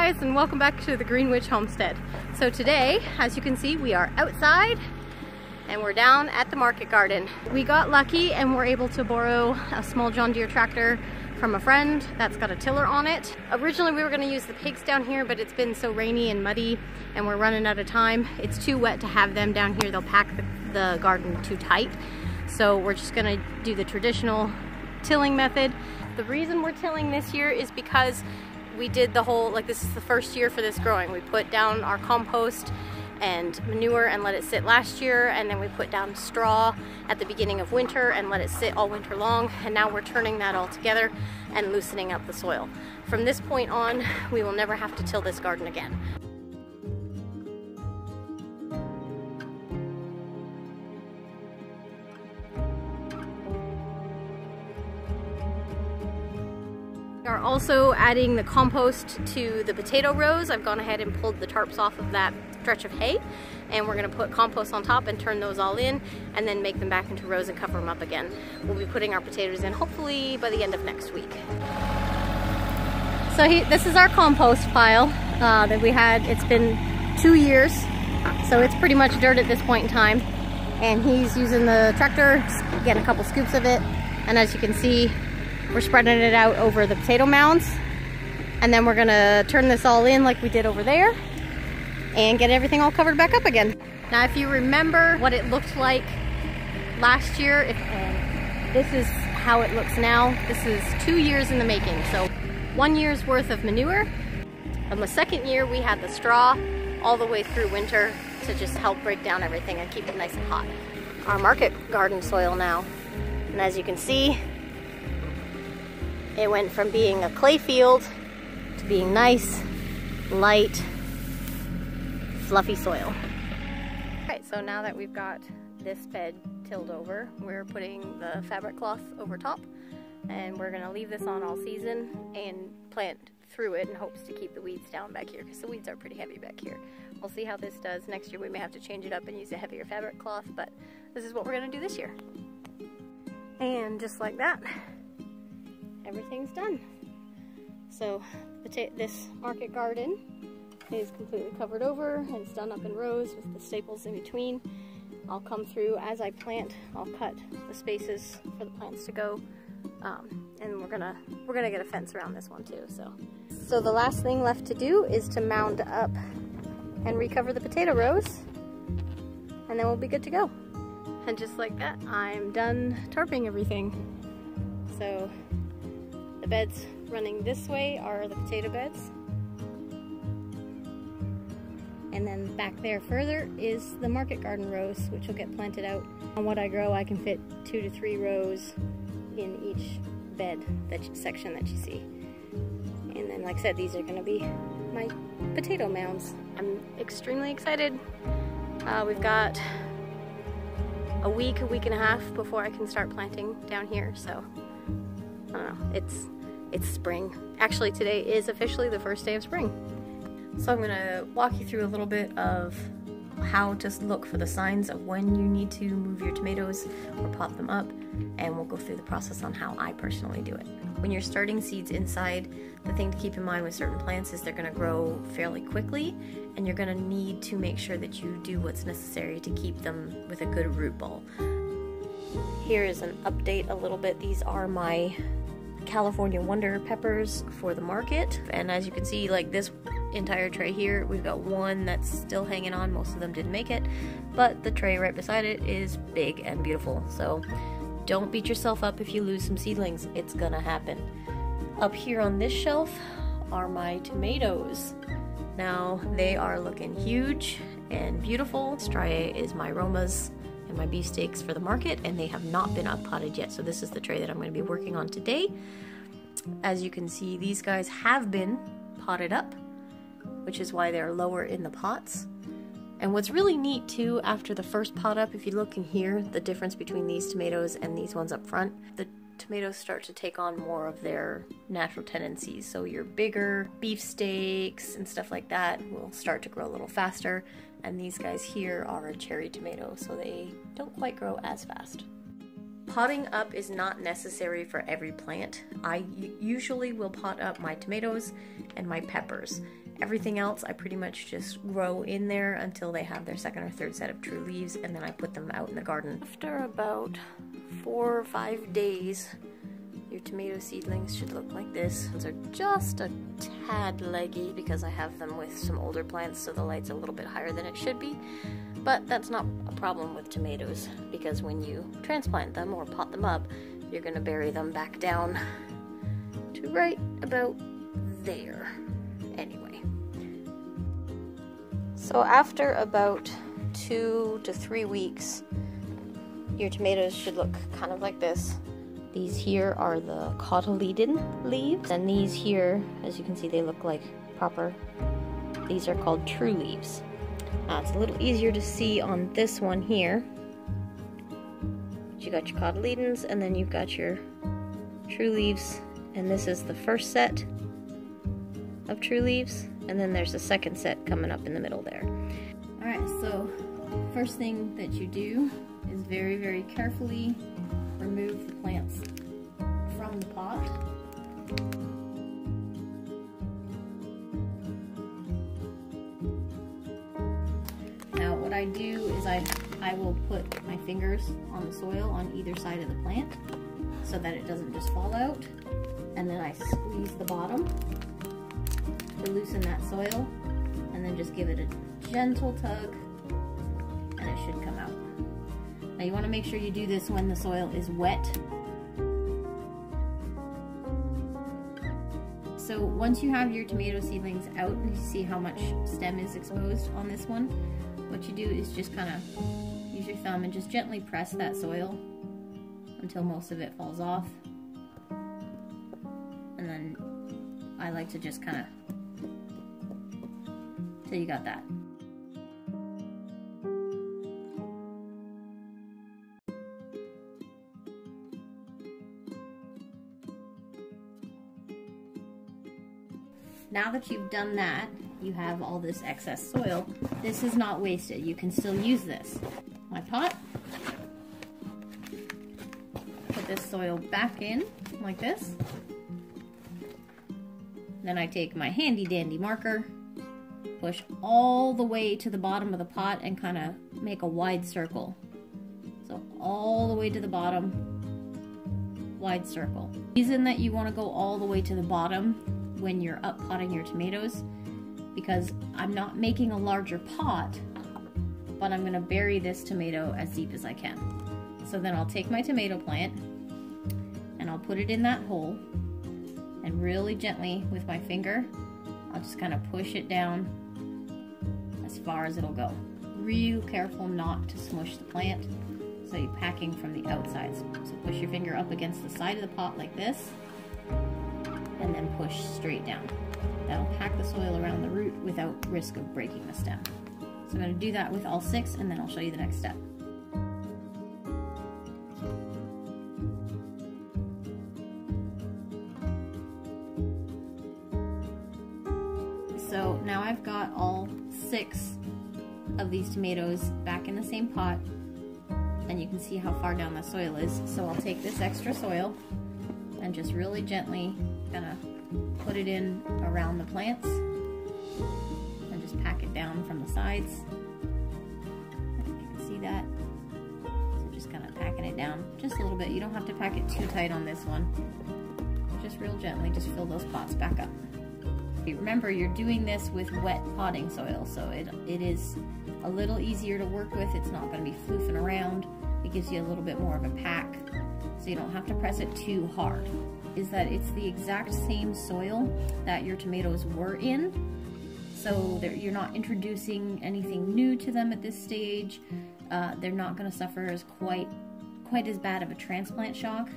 guys, and welcome back to the Green Witch Homestead. So today, as you can see, we are outside and we're down at the market garden. We got lucky and were able to borrow a small John Deere tractor from a friend that's got a tiller on it. Originally we were going to use the pigs down here, but it's been so rainy and muddy and we're running out of time. It's too wet to have them down here. They'll pack the garden too tight. So we're just going to do the traditional tilling method. The reason we're tilling this year is because we did the whole, like, this is the first year for this growing. We put down our compost and manure and let it sit last year, and then we put down straw at the beginning of winter and let it sit all winter long, and now we're turning that all together and loosening up the soil. From this point on, we will never have to till this garden again. We are also adding the compost to the potato rows. I've gone ahead and pulled the tarps off of that stretch of hay, and we're going to put compost on top and turn those all in and then make them back into rows and cover them up again. We'll be putting our potatoes in hopefully by the end of next week. So this is our compost pile that we had. It's been 2 years, so it's pretty much dirt at this point in time, and he's using the tractor, getting a couple scoops of it, and as you can see, we're spreading it out over the potato mounds, and then we're gonna turn this all in like we did over there and get everything all covered back up again. Now, if you remember what it looked like last year, this is how it looks now. This is 2 years in the making. So 1 year's worth of manure. And the second year we had the straw all the way through winter to just help break down everything and keep it nice and hot. Our market garden soil now. And as you can see, it went from being a clay field to being nice, light, fluffy soil. Alright, so now that we've got this bed tilled over, we're putting the fabric cloth over top, and we're gonna leave this on all season and plant through it in hopes to keep the weeds down back here, because the weeds are pretty heavy back here. We'll see how this does. Next year we may have to change it up and use a heavier fabric cloth, but this is what we're gonna do this year. And just like that, everything's done. So this market garden is completely covered over, and it's done up in rows with the staples in between. I'll come through as I plant. I'll cut the spaces for the plants to go, and we're gonna get a fence around this one too. So the last thing left to do is to mound up and recover the potato rows, and then we'll be good to go. And just like that, I'm done tarping everything. So the beds running this way are the potato beds. And then back there further is the market garden rows, which will get planted out. On what I grow, I can fit 2 to 3 rows in each bed, section that you see. And then, like I said, these are gonna be my potato mounds. I'm extremely excited. We've got a week and a half before I can start planting down here, so I don't know, it's spring. Actually, today is officially the first day of spring. So I'm gonna walk you through a little bit of how to look for the signs of when you need to move your tomatoes or pop them up, and we'll go through the process on how I personally do it. When you're starting seeds inside, the thing to keep in mind with certain plants is they're gonna grow fairly quickly, and you're gonna need to make sure that you do what's necessary to keep them with a good root ball. Here is an update a little bit. These are my California Wonder peppers for the market, and as you can see, like this entire tray here, we've got one that's still hanging on. Most of them didn't make it, but the tray right beside it is big and beautiful. So don't beat yourself up if you lose some seedlings. It's gonna happen. Up here on this shelf are my tomatoes. Now they are looking huge and beautiful. Striae is my Romas and my beefsteaks for the market, and they have not been up-potted yet. So this is the tray that I'm going to be working on today. As you can see, these guys have been potted up, which is why they're lower in the pots. And what's really neat too, after the first pot up, if you look in here, the difference between these tomatoes and these ones up front, the tomatoes start to take on more of their natural tendencies. So your bigger beefsteaks and stuff like that will start to grow a little faster. And these guys here are a cherry tomato, so they don't quite grow as fast. Potting up is not necessary for every plant. I usually will pot up my tomatoes and my peppers. Everything else I pretty much just grow in there until they have their second or third set of true leaves, and then I put them out in the garden. After about 4 or 5 days, your tomato seedlings should look like this. These are just a tad leggy because I have them with some older plants, so the light's a little bit higher than it should be. But that's not a problem with tomatoes, because when you transplant them or pot them up, you're going to bury them back down to right about there. Anyway. So after about 2 to 3 weeks, your tomatoes should look kind of like this. These here are the cotyledon leaves, and these here, as you can see, they look like proper. These are called true leaves. It's a little easier to see on this one here. You got your cotyledons, and then you've got your true leaves, and this is the first set of true leaves, and then there's a second set coming up in the middle there. Alright, so first thing that you do is very, very carefully remove the plants from the pot. Now what I do is I will put my fingers on the soil on either side of the plant so that it doesn't just fall out, and then I squeeze the bottom to loosen that soil, and then just give it a gentle tug and it should come out. Now you want to make sure you do this when the soil is wet. So once you have your tomato seedlings out and you see how much stem is exposed on this one, what you do is just kind of use your thumb and just gently press that soil until most of it falls off. And then I like to just kind of till you got that. Now that you've done that, you have all this excess soil. This is not wasted. You can still use this. My pot. Put this soil back in like this. Then I take my handy dandy marker, push all the way to the bottom of the pot and kind of make a wide circle. So all the way to the bottom, wide circle. The reason that you want to go all the way to the bottom when you're up potting your tomatoes, because I'm not making a larger pot, but I'm going to bury this tomato as deep as I can. So then I'll take my tomato plant and I'll put it in that hole, and really gently with my finger I'll just kind of push it down as far as it'll go. Real careful not to smush the plant, so you're packing from the outside. So push your finger up against the side of the pot like this, and then push straight down. That'll pack the soil around the root without risk of breaking the stem. So I'm going to do that with all 6, and then I'll show you the next step. So now I've got all 6 of these tomatoes back in the same pot, and you can see how far down the soil is. So I'll take this extra soil and just really gently gonna put it in around the plants and just pack it down from the sides. You can see that. So just kind of packing it down just a little bit. You don't have to pack it too tight on this one. Just real gently, just fill those pots back up. Remember, you're doing this with wet potting soil, so it is a little easier to work with. It's not going to be floofing around. It gives you a little bit more of a pack, so you don't have to press it too hard. Is that it's the exact same soil that your tomatoes were in, so you're not introducing anything new to them at this stage. They're not going to suffer as quite as bad of a transplant shock.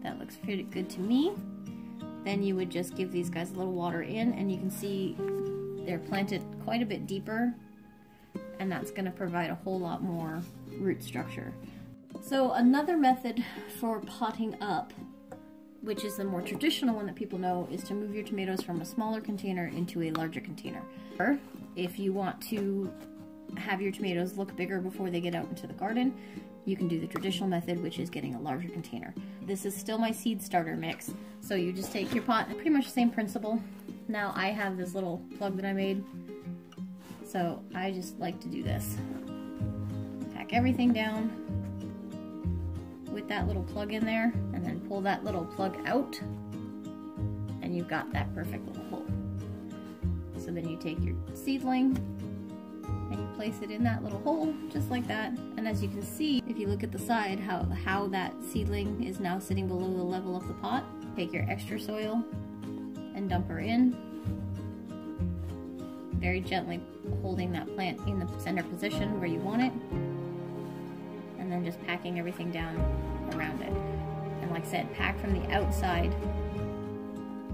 That looks pretty good to me. Then you would just give these guys a little water in, and you can see they're planted quite a bit deeper, and that's going to provide a whole lot more root structure. So another method for potting up, which is the more traditional one that people know, is to move your tomatoes from a smaller container into a larger container. Or if you want to have your tomatoes look bigger before they get out into the garden, you can do the traditional method, which is getting a larger container. This is still my seed starter mix, so you just take your pot, pretty much the same principle. Now I have this little plug that I made, so I just like to do this. Pack everything down with that little plug in there, and then pull that little plug out, and you've got that perfect little hole. So then you take your seedling and you place it in that little hole, just like that. And as you can see, if you look at the side, how that seedling is now sitting below the level of the pot, take your extra soil and dump her in, very gently holding that plant in the center position where you want it, and then just packing everything down around it. And like I said, pack from the outside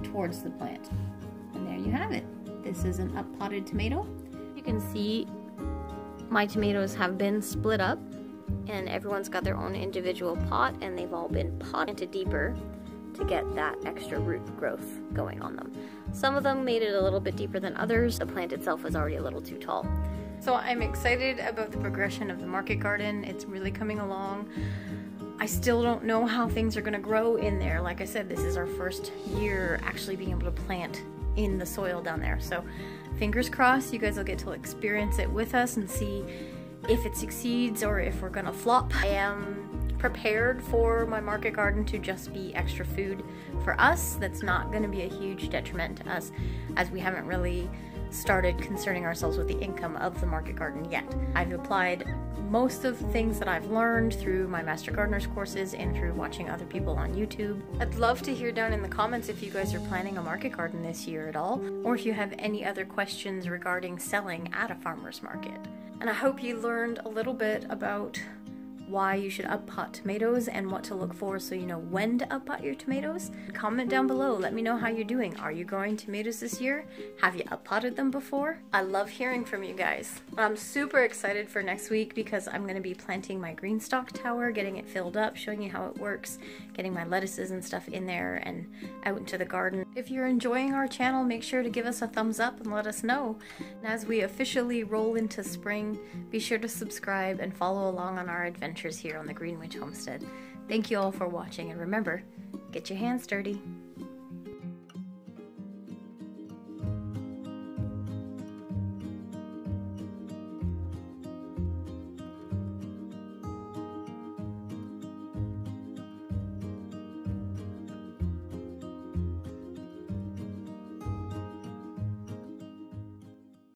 towards the plant. And there you have it. This is an up-potted tomato. You can see my tomatoes have been split up, and everyone's got their own individual pot, and they've all been potted deeper to get that extra root growth going on them. Some of them made it a little bit deeper than others. The plant itself was already a little too tall. So I'm excited about the progression of the market garden. It's really coming along. I still don't know how things are gonna grow in there. Like I said, this is our first year actually being able to plant in the soil down there. So fingers crossed you guys will get to experience it with us and see if it succeeds or if we're gonna flop. I am prepared for my market garden to just be extra food for us. That's not gonna be a huge detriment to us, as we haven't really started concerning ourselves with the income of the market garden yet. I've applied most of the things that I've learned through my Master Gardener's courses and through watching other people on YouTube. I'd love to hear down in the comments if you guys are planning a market garden this year at all, or if you have any other questions regarding selling at a farmer's market. And I hope you learned a little bit about why you should up-pot tomatoes and what to look for so you know when to up-pot your tomatoes. Comment down below, let me know how you're doing. Are you growing tomatoes this year? Have you up-potted them before? I love hearing from you guys. I'm super excited for next week because I'm going to be planting my green stalk tower, getting it filled up, showing you how it works, getting my lettuces and stuff in there and out into the garden. If you're enjoying our channel, make sure to give us a thumbs up and let us know. And as we officially roll into spring, be sure to subscribe and follow along on our adventures here on the Green Witch Homestead. Thank you all for watching, and remember, get your hands dirty.